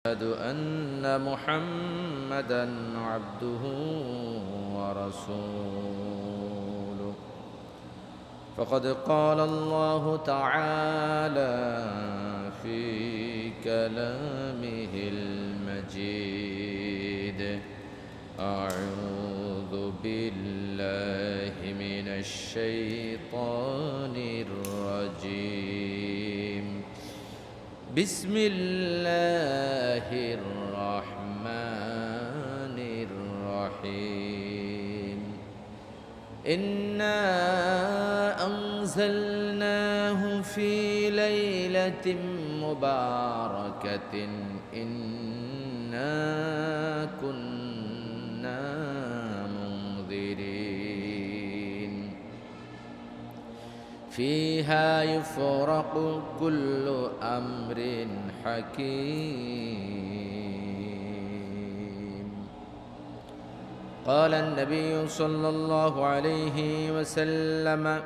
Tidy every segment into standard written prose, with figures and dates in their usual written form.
أشهد أن محمدًا عبده ورسوله فقد قال الله تعالى في كلامه المجيد أعوذ بالله من الشيطان الرجيم بسم الله الرحمن الرحيم إنا أنزلناه في ليلة مباركة إنا كنا منذرين فيها يفرق كل أمر حكيم قال النبي صلى الله عليه وسلم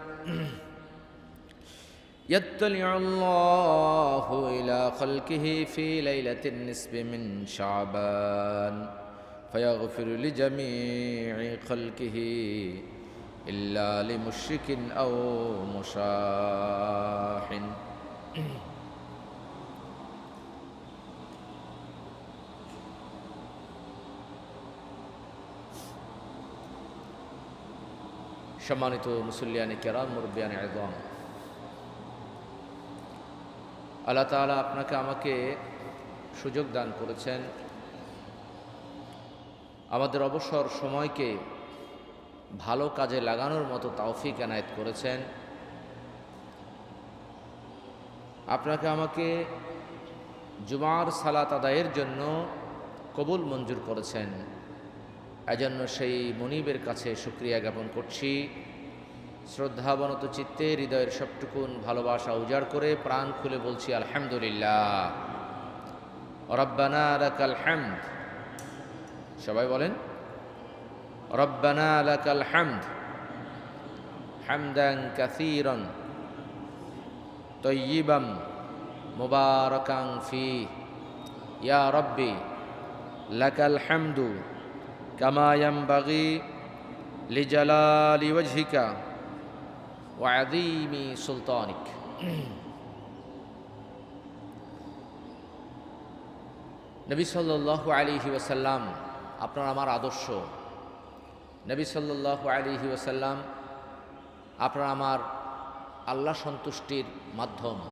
يطلع الله إلى خلقه في ليلة النصف من شعبان فيغفر لجميع خلقه إلا لمشرك أو مشاح সম্মানিত মুসল্লিয়ানে কেরাম মুরব্বিয়ানে আযম, আল্লাহ তাআলা আপনাকে আমাকে সুযোগ দান করেছেন, আমাদের অবসর সময়কে ভালো কাজে লাগানোর মতো তৌফিক এনায়েত করেছেন। আপনাকে আমাকে জুমার সালাত আদায়ের জন্য কবুল মঞ্জুর করেছেন, এজন্য সেই মনিবের কাছে শুকরিয়া জ্ঞাপন করছি। শ্রদ্ধাবনত চিত্তে হৃদয়ের সবটুকুন ভালোবাসা উজাড় করে প্রাণ খুলে বলছি আলহামদুলিল্লাহ। রব্বানা লাকাল হামদ। সবাই বলেন রব্বানা লাকাল হামদ হামদান কাসীরান তাইয়িবান মুবারাকান ফীহি ইয়া রাব্বি লাকাল হামদু কামা ইয়ানবাগি লিজালালি ওয়াজহিকা ওয়া আযীমি সুলতানিক। নবী সাল্লাল্লাহু আলাইহি ওয়াসাল্লাম আপনার আমার আদর্শ। নবী সাল্লাল্লাহু আলাইহি ওয়াসাল্লাম আপনার আমার আল্লাহ সন্তুষ্টির মাধ্যম।